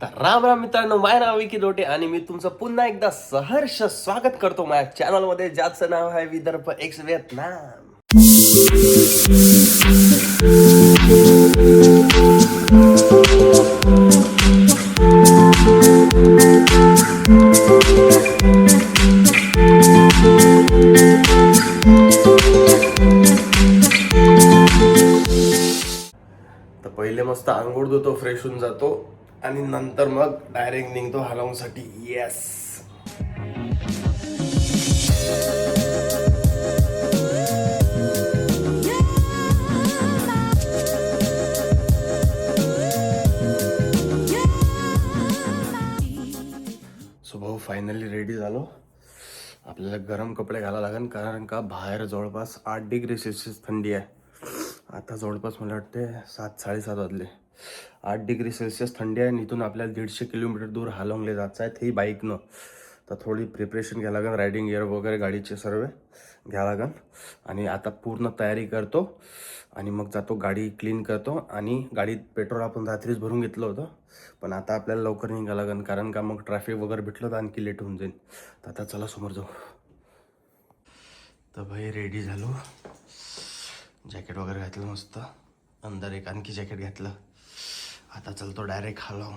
तर राम राम मित्रांनो, माझे नाव विकी लोटे आणि मी तुमचं पुन्हा एकदा सहर्ष स्वागत करतो माझ्या चॅनलमध्ये, ज्याचं नाव आहे विदर्भ एक्स व्हिएतनाम. तर पहिले मस्त आंघोळ धुतो, फ्रेश होऊन जातो आणि नंतर मग डायरेक्ट निघतो हालावूनसाठी. येस, सो भाऊ फायनली रेडी झालो. आपल्याला गरम कपडे घालायला लागेल, कारण का बाहेर जवळपास 8 डिग्री सेल्सिअस थंडी आहे. आता जवळपास मला वाटते 7-7:30 वाजले. 8 डिग्री सेल्सिअस थंडी आहे आणि इथून आपल्याला 150 किलोमीटर दूर हालवंगले जायचं आहे, तेही बाईकनं. तर थोडी प्रिपरेशन घ्यावं लागेल, रायडिंग गिअर वगैरे गाडीचे सर्व घ्यावं लागेल. आणि आता पूर्ण तयारी करतो आणि मग जातो, गाडी क्लीन करतो. आणि गाडीत पेट्रोल आपण रात्रीच भरून घेतलं होतं, पण आता आपल्याला लवकर निघावं लागेल, कारण का मग ट्रॅफिक वगैरे भेटलं तर आणखी लेट होऊन जाईल. तर आता चला समोर जाऊ. तर भाई रेडी झालो, जॅकेट वगैरे घातलं मस्त, अंदर एक आणखी जॅकेट घातलं. आता चलतो डायरेक्ट हालाव.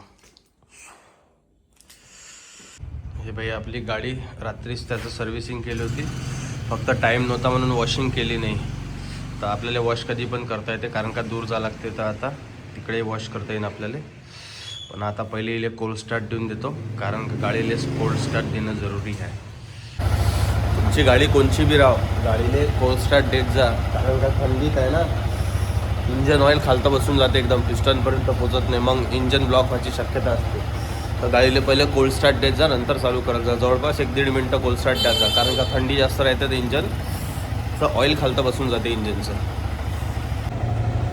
हे भाई आपली गाडी रात्रीच त्याचं सर्व्हिसिंग केली होती, फक्त टाईम नव्हता म्हणून वॉशिंग केली नाही. तर आपल्याला वॉश कधी पण करता येते, कारण का दूर जा लागते, तर आता तिकडे वॉश करता येईल आपल्याला. पण आता पहिले इले कोल्ड स्टार्ट देऊन देतो, कारण का गाडीला कोल्ड स्टार्ट देणं जरुरी आहे. तुमची गाडी कोणची बी राव, गाडीले कोल्ड स्टार्ट देत जा, कारण का थंडीत आहे ना, इंजन ऑइल खालतं बसून जाते, एकदम पिस्टनपर्यंत पोचत नाही, मग इंजन ब्लॉक व्हायची शक्यता असते. तर गाडीला पहिले कोल्ड स्टार्ट देत जा, नंतर चालू करत जा. जवळपास 1-1.5 मिनटं कोल्ड स्टार्ट द्यायचा, कारण का थंडी जास्त राहते, तर इंजनचं ऑइल खालतं बसून जाते इंजनचं.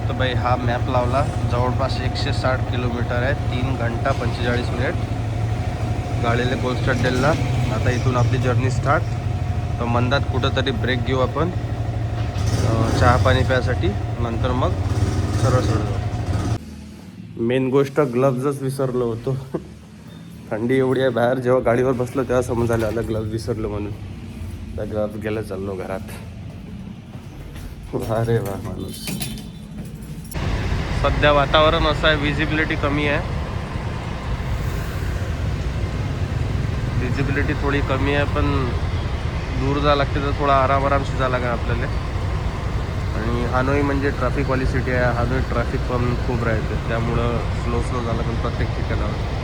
तर बाई हा मॅप लावला, जवळपास 160 किलोमीटर आहे, 3 घंटा 45 मिनिट गाडीला कोल्ड स्टार्ट दिला. आता इथून आपली जर्नी स्टार्ट. तर मंदात कुठंतरी ब्रेक घेऊ आपण, चहा पाणी प्यायसाठी, नंतर मग सरळ जाऊ. मेन गोष्ट ग्लव्जच विसरलो होतो. थंडी एवढी आहे बाहेर, जेव्हा गाडीवर बसलो तेव्हा समजायला आलं ग्लव्ज विसरलो म्हणून. त्या ग्लव्ज गेलं, चाललो घरात. अरे वा माणूस. सध्या वातावरण असं आहे, विजिबिलिटी कमी आहे, विजिबिलिटी थोडी कमी आहे, पण दूर जा लागते, तर थोडा आरामशी जा लागेल आपल्याला. आणि हानोई म्हणजे ट्रॅफिकवाली सिटी आहे, हानोई ट्रॅफिक पण खूप राहते, त्यामुळं स्लो झालं पण प्रत्येक ठिकाणावर.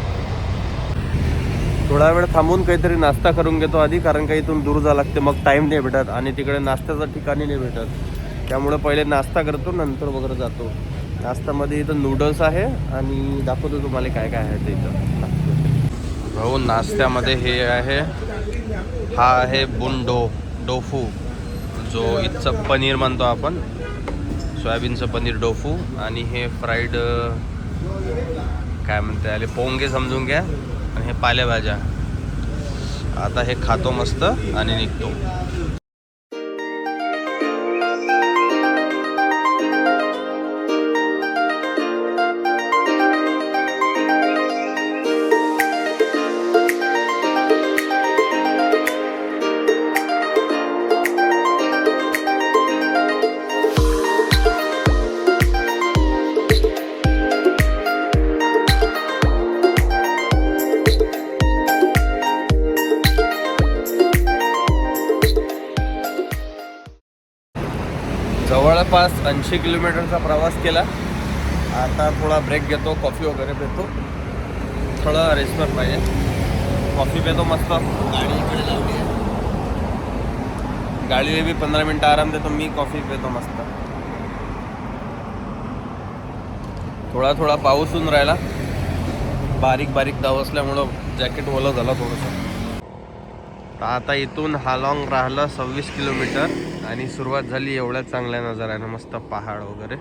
थोडा वेळ थांबून काहीतरी नाश्ता करून घेतो आधी, कारण का इथून दूर जा लागते, मग टाईम नाही भेटत आणि तिकडे नाश्त्याचं ठिकाणी नाही भेटत. त्यामुळं पहिले नाश्ता करतो, नंतर वगैरे जातो. नाश्त्यामध्ये इथं नूडल्स आहे, आणि दाखवतो तुम्हाला काय काय आहे ते इथं. भाऊ नाश्त्यामध्ये हे आहे, हा आहे बुंडो डोफू, जो इथचं पनीर म्हणतो आपण, सोयाबीनचं पनीर डोफू. आणि हे फ्राईड काय म्हणते आले, पोंगे समजून घ्या. आणि हे पालेभाज्या. आता हे खातो मस्त आणि निघतो. जवळपास 80 किलोमीटरचा प्रवास केला. आता थोडा ब्रेक घेतो, कॉफी वगैरे पितो, थोडं रेस्टवर पाहिजे. कॉफी पितो मस्त, गाडी इकडे लावली आहे, गाडीला बी 15 मिनटं आराम देतो, मी कॉफी पितो मस्त. थोडा पाऊस होऊन राहिला, बारीक दाव असल्यामुळं जॅकेट ओलं झालं थोडंसं. तर आता इथून हालाँग राहिलं 26 किलोमीटर आणि सुरुवात झाली एवढ्या चांगल्या नजाऱ्यानं, मस्त पहाड वगैरे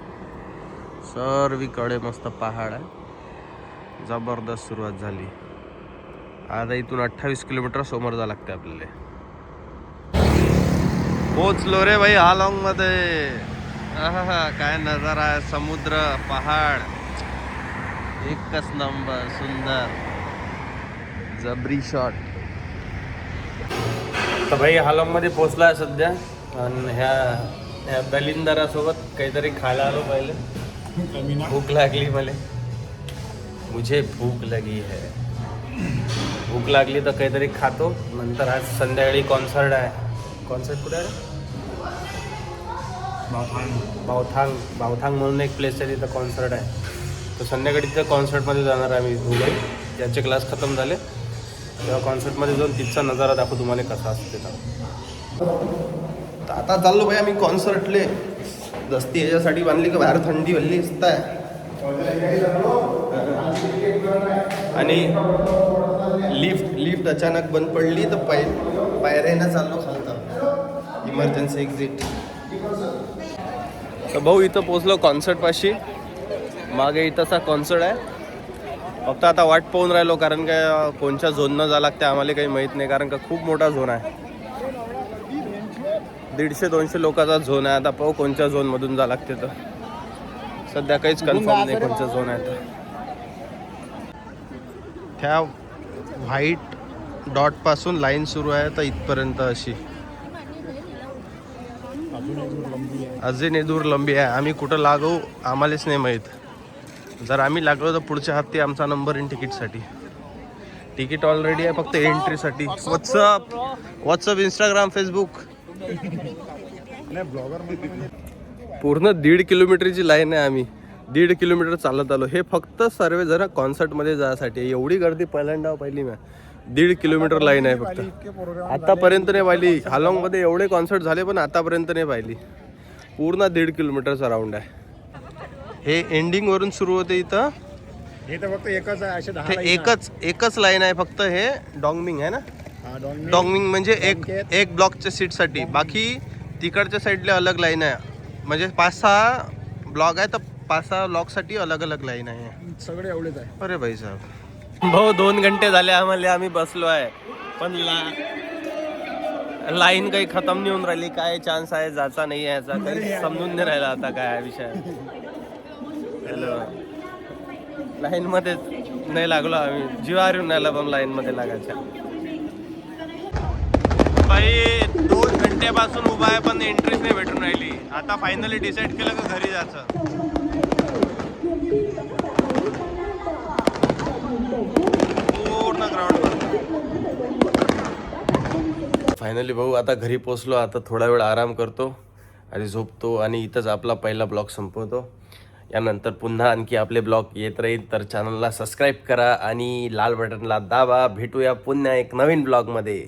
सर्वीकडे, मस्त पहाड आहे, जबरदस्त सुरुवात झाली. आता इथून 28 किलोमीटर समोर जावं लागते आपल्याला. पोचलो रे भाई हालाँग मध्ये. काय नजारा आहे, समुद्र, पहाड, एकच नंबर, सुंदर जबरी शॉट. तर भाई हालॉंगमध्ये पोचला आहे सध्या आणि ह्या दलिंदरासोबत काहीतरी खायला आलो पहिले. भूक लागली मला, मुझे भूक लगी है. भूक लागली तर काहीतरी खातो. नंतर आज संध्याकाळी कॉन्सर्ट आहे. कॉन्सर्ट कुठे आहे? बावथांग म्हणून एक प्लेस आहे, तिथं कॉन्सर्ट आहे. तर संध्याकाळी तिथं कॉन्सर्टमध्ये जाणार आहे आम्ही दोघे. याचे क्लास खतम झाले तेव्हा कॉन्सर्टमध्ये जाऊन तिथचा नजारा दाखवू तुम्हाला कसा असते. तर आता चाललो भाई आम्ही कॉन्सर्टले. दस्ती याच्यासाठी बांधली की बाहेर थंडी हल्ली असताय. आणि लिफ्ट अचानक बंद पडली तर पायऱ्यानं चाललो खालता, इमर्जन्सी एक्झिट. तर भाऊ इथं पोचलो कॉन्सर्टपाशी. मागे इथंचा कॉन्सर्ट आहे. फक्त आता वाट पाहून राहिलो, कारण काय कोणत्या झोननं जावं लागते आम्हाला काही माहीत नाही, कारण का खूप मोठा झोन आहे. 150-200 लोकांचा झोन आहे. आता पाहू कोणत्या झोनमधून जावं लागते. तर सध्या काहीच कन्फर्म नाही कोणत्या झोन आहे. तर त्या व्हाईट डॉटपासून लाईन सुरू आहे तर इथपर्यंत अशी अजून दूर लंबी आहे. आम्ही कुठं लागू आम्हालाच नाही माहीत. जर आम्ही लागलो तर पुढच्या हप्ते आमचा नंबर इन तिकीटसाठी. तिकीट ऑलरेडी आहे, फक्त एंट्रीसाठी. WhatsApp Instagram Facebook. पूर्ण 1.5 किलोमीटरची लाईन आहे. आम्ही 1.5 किलोमीटर चालत आलो. हे फक्त सर्व जरा कॉन्सर्टमध्ये जायसाठी. एवढी गर्दी पहिल्यांदा पाहिली मी. 1.5 किलोमीटर लाईन आहे फक्त. आतापर्यंत नाही पाहिली. हालॉंगमध्ये एवढे कॉन्सर्ट झाले पण आतापर्यंत नाही पाहिली. पूर्ण 1.5 किलोमीटरचा राऊंड आहे. हे एंडिंग वरून सुरू होते इथं. हे तर फक्त एकच आहे, असे 10 एकच लाईन आहे फक्त. हे डॉंगमिंग आहे ना. डॉंगमिंग म्हणजे एक ब्लॉकच्या सीटसाठी. बाकी तिकडच्या साईडला अलग लाईन आहे. म्हणजे 5-6 ब्लॉक आहे तर 5-6 ब्लॉकसाठी अलग अलग लाईन आहे. सगळे एवढेच आहे. अरे भाई साहेब, भाऊ 2 घंटे झाले आम्हाला. आम्ही बसलो आहे पण लाईन काही खतम नाही होऊन राहिली. काय चान्स आहे जायचा नाही आहे याचा काही समजून नाही राहिला आता काय विषय. लाईन मध्ये नाही लागलो आम्ही. जीवावर येऊन राहिला पण लाईन मध्ये लागायच्या. भाई 2 घंट्यापासून उभा आहे पण एंट्रीच नाही भेटून राहिली. आता फायनली डिसाईड केलं का घरी जायचं. पूर्ण ग्राउंड. फायनली भाऊ आता घरी पोचलो. आता थोडा वेळ आराम करतो आणि झोपतो आणि इथंच आपला पहिला ब्लॉग संपवतो. यानंतर पुन्हा आणखी आपले ब्लॉग येत राहील. तर चॅनलला सबस्क्राईब करा आणि लाल बटनला दाबा. भेटूया पुन्हा एक नवीन ब्लॉगमध्ये.